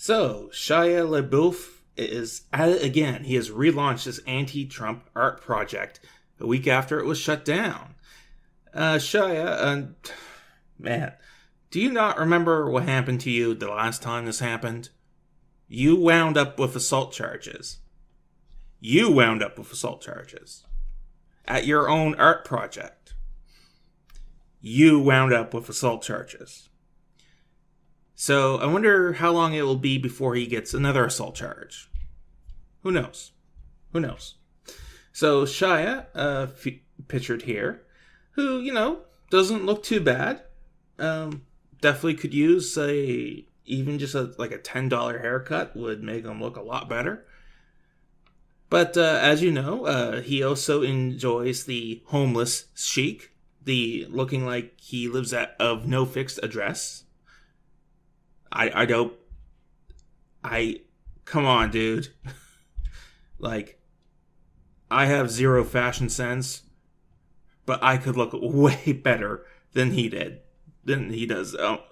So, Shia LaBeouf is at it again. He has relaunched his anti-Trump art project a week after it was shut down. Shia, man, do you not remember what happened to you the last time this happened? You wound up with assault charges. At your own art project. You wound up with assault charges. So I wonder how long it will be before he gets another assault charge. Who knows? So Shia, pictured here, who, doesn't look too bad. Definitely could use even just a $10 haircut would make him look a lot better. But as you know, he also enjoys the homeless chic, the looking like he lives of no fixed address. Come on, dude. I have zero fashion sense, but I could look way better than he does. Oh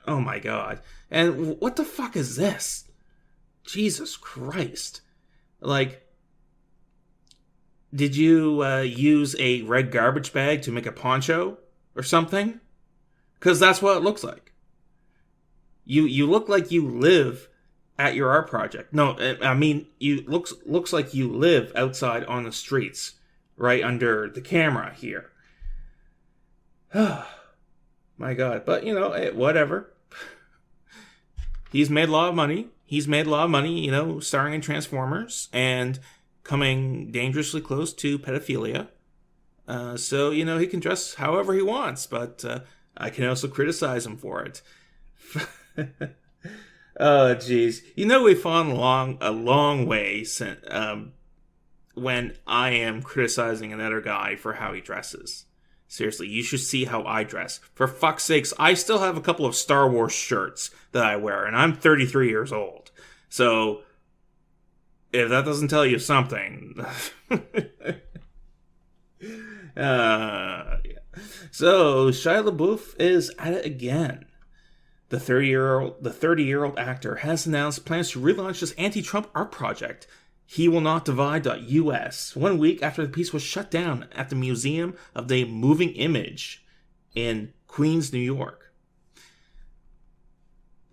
my god. And what the fuck is this? Jesus Christ. Did you use a red garbage bag to make a poncho or something? Because that's what it looks like. You look like you live at your art project. No, I mean, looks like you live outside on the streets, right under the camera here. My God. But, whatever. He's made a lot of money. Starring in Transformers and coming dangerously close to pedophilia. So, he can dress however he wants, but I can also criticize him for it. Oh, jeez. We've fallen a long way since when I am criticizing another guy for how he dresses. Seriously, you should see how I dress. For fuck's sakes, I still have a couple of Star Wars shirts that I wear, and I'm 33 years old. So, if that doesn't tell you something... yeah. So, Shia LaBeouf is at it again. The 30-year-old actor has announced plans to relaunch his anti-Trump art project, He Will Not Divide.us, 1 week after the piece was shut down at the Museum of the Moving Image in Queens, New York.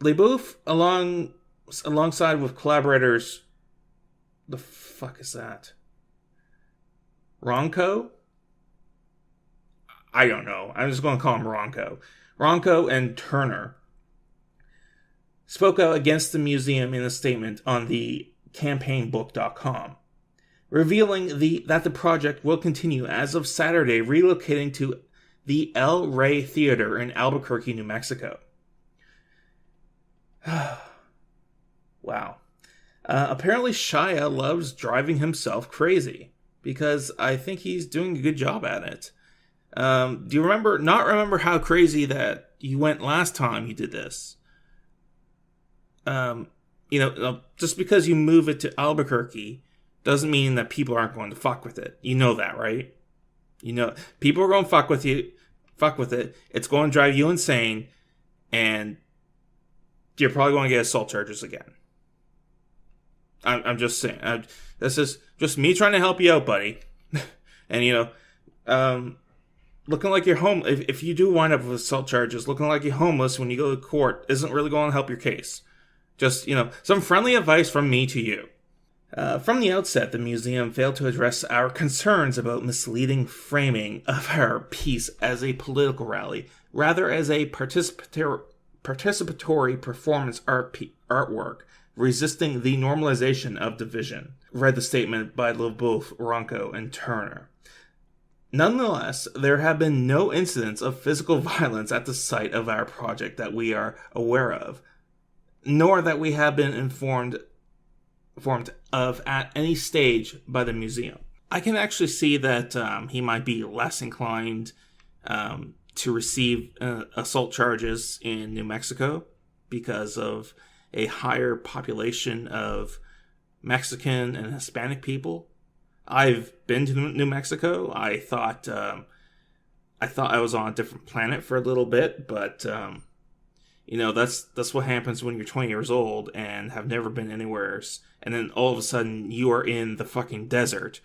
LaBeouf, alongside with collaborators, the fuck is that? Ronco? I don't know. I'm just going to call him Ronco. Ronco and Turner spoke out against the museum in a statement on the campaignbook.com, revealing that the project will continue as of Saturday, relocating to the El Rey Theater in Albuquerque, New Mexico. Wow. Apparently Shia loves driving himself crazy, because I think he's doing a good job at it. Do you not remember how crazy that you went last time you did this? Just because you move it to Albuquerque doesn't mean that people aren't going to fuck with it. You know that, right? People are going to fuck with it. It's going to drive you insane, and you're probably going to get assault charges again. I'm just saying. This is just me trying to help you out, buddy. And, looking like you're home. If you do wind up with assault charges, looking like you're homeless when you go to court isn't really going to help your case. Just, some friendly advice from me to you. From the outset, the museum failed to address our concerns about misleading framing of our piece as a political rally, rather as a participatory performance artwork, resisting the normalization of division, read the statement by LaBeouf, Ronco, and Turner. Nonetheless, there have been no incidents of physical violence at the site of our project that we are aware of, nor that we have been informed of at any stage by the museum. I can actually see that he might be less inclined to receive assault charges in New Mexico because of a higher population of Mexican and Hispanic people. I've been to New Mexico. I thought I was on a different planet for a little bit, but That's what happens when you're 20 years old and have never been anywhere, and then all of a sudden you are in the fucking desert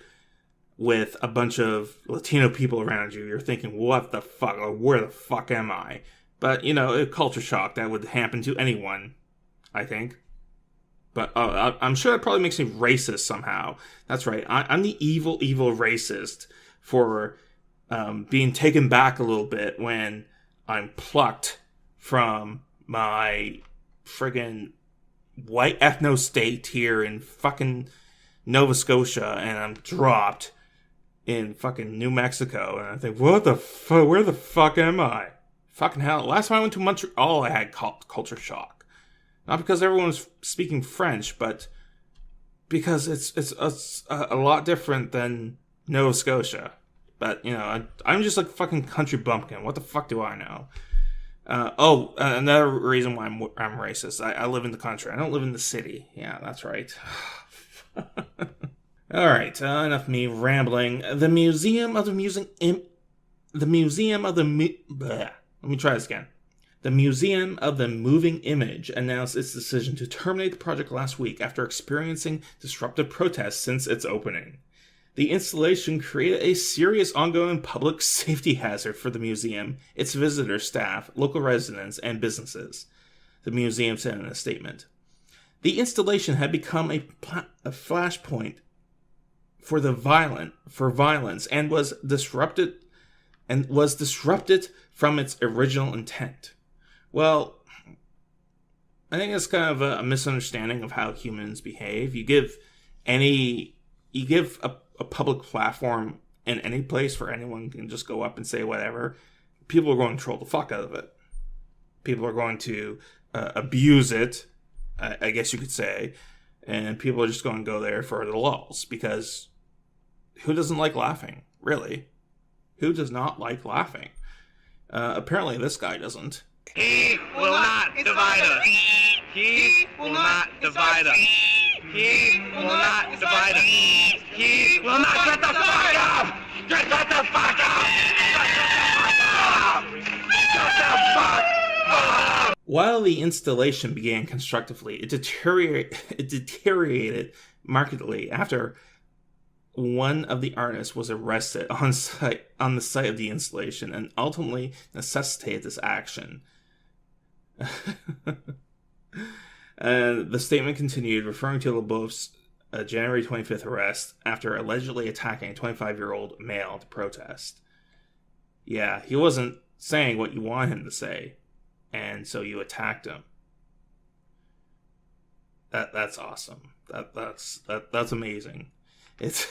with a bunch of Latino people around you. You're thinking, what the fuck? Or where the fuck am I? But, a culture shock that would happen to anyone, I think. But I'm sure that probably makes me racist somehow. That's right. I'm the evil, evil racist for being taken back a little bit when I'm plucked from my friggin' white ethno state here in fucking Nova Scotia, and I'm dropped in fucking New Mexico, and I think, what the fuck? Where the fuck am I? Fucking hell! Last time I went to Montreal, I had culture shock, not because everyone was speaking French, but because it's a lot different than Nova Scotia. But I'm just like fucking country bumpkin. What the fuck do I know? Another reason why I'm racist. I live in the country. I don't live in the city. Yeah, that's right. All right, enough me rambling. The Museum of the Let me try this again. The Museum of the Moving Image announced its decision to terminate the project last week after experiencing disruptive protests since its opening. The installation created a serious ongoing public safety hazard for the museum, its visitors, staff, local residents, and businesses, the museum said in a statement. The installation had become a flashpoint for violence and was disrupted from its original intent. Well, I think it's kind of a misunderstanding of how humans behave. You give a public platform in any place for anyone can just go up and say whatever. People are going to troll the fuck out of it. People are going to abuse it, I guess you could say, and people are just going to go there for the lulz, because who doesn't like laughing, really? Who does not like laughing? Apparently this guy doesn't. He will not divide us. He will not divide us. He will not divide us. He will not shut the fuck up! Just shut the fuck up! Shut the fuck up! While the installation began constructively, it deteriorated markedly after one of the artists was arrested on the site of the installation and ultimately necessitated this action. And the statement continued, referring to LeBeouf's January 25th arrest after allegedly attacking a 25-year-old male at the protest. Yeah, he wasn't saying what you want him to say, and so you attacked him. That's awesome. That's amazing. It's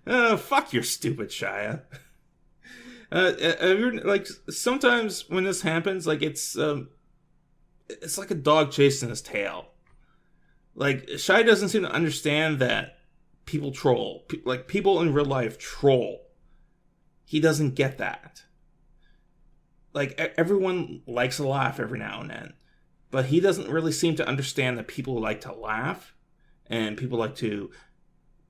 fuck your stupid Shia. Like, sometimes when this happens, like, it's like a dog chasing his tail. Like, Shia doesn't seem to understand that people troll. Like, people in real life troll. He doesn't get that. Like, everyone likes to laugh every now and then, but he doesn't really seem to understand that people like to laugh and people like to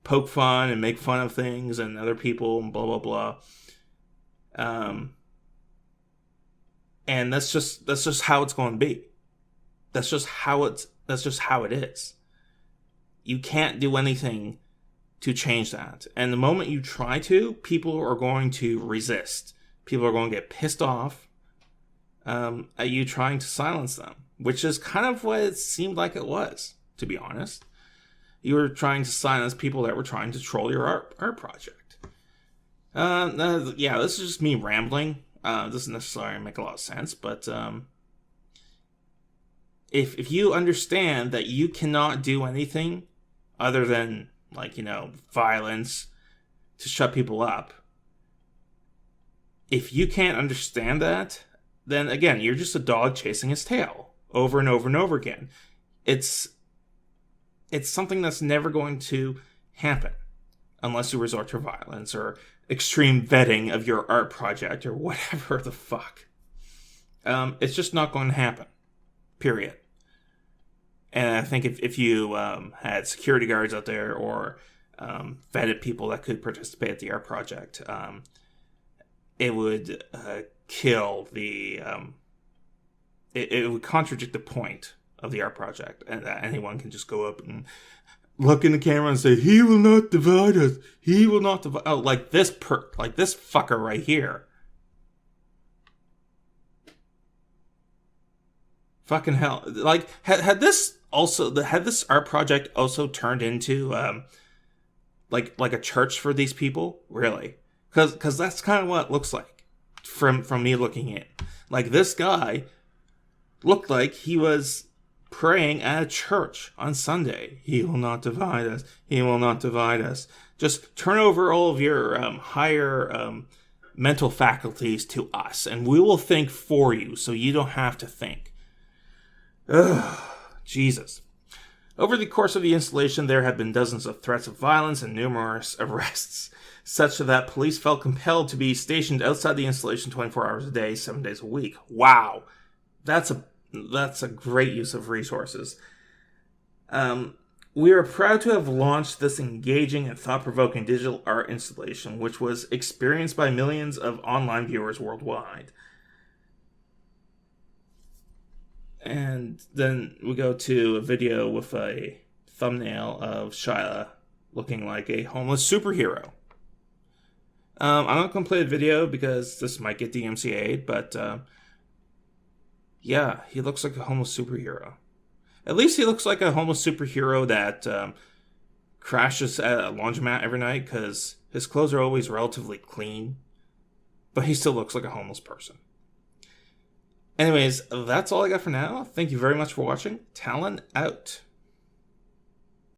poke fun and make fun of things and other people and blah, blah, blah. And that's just how it's going to be. That's just how it is. You can't do anything to change that. And the moment you try to, people are going to resist. People are going to get pissed off at you trying to silence them, which is kind of what it seemed like it was, to be honest. You were trying to silence people that were trying to troll your art project. Yeah, this is just me rambling. Doesn't necessarily make a lot of sense, but if you understand that you cannot do anything other than, like, violence to shut people up, if you can't understand that, then again, you're just a dog chasing his tail over and over and over again. It's something that's never going to happen unless you resort to violence or extreme vetting of your art project or whatever the fuck. It's just not going to happen. Period. And I think if you had security guards out there or vetted people that could participate at the art project, it would kill the it would contradict the point of the art project, and that anyone can just go up and look in the camera and say, "He will not divide us. He will not divide." Oh, like this fucker right here. Fucking hell! Like, had this art project also turned into like a church for these people? Really? Because that's kind of what it looks like from me looking in. Like, this guy looked like he was praying at a church on Sunday. He will not divide us. He will not divide us. Just turn over all of your higher mental faculties to us, and we will think for you, so you don't have to think. Ugh, Jesus. Over the course of the installation, there have been dozens of threats of violence and numerous arrests, such that police felt compelled to be stationed outside the installation 24 hours a day, 7 days a week. Wow. That's a great use of resources. We are proud to have launched this engaging and thought-provoking digital art installation, which was experienced by millions of online viewers worldwide. And then we go to a video with a thumbnail of Shyla looking like a homeless superhero. I'm not going to play the video because this might get DMCA'd, but yeah, he looks like a homeless superhero. At least he looks like a homeless superhero that crashes at a laundromat every night, because his clothes are always relatively clean, but he still looks like a homeless person. Anyways, that's all I got for now. Thank you very much for watching. Talon out.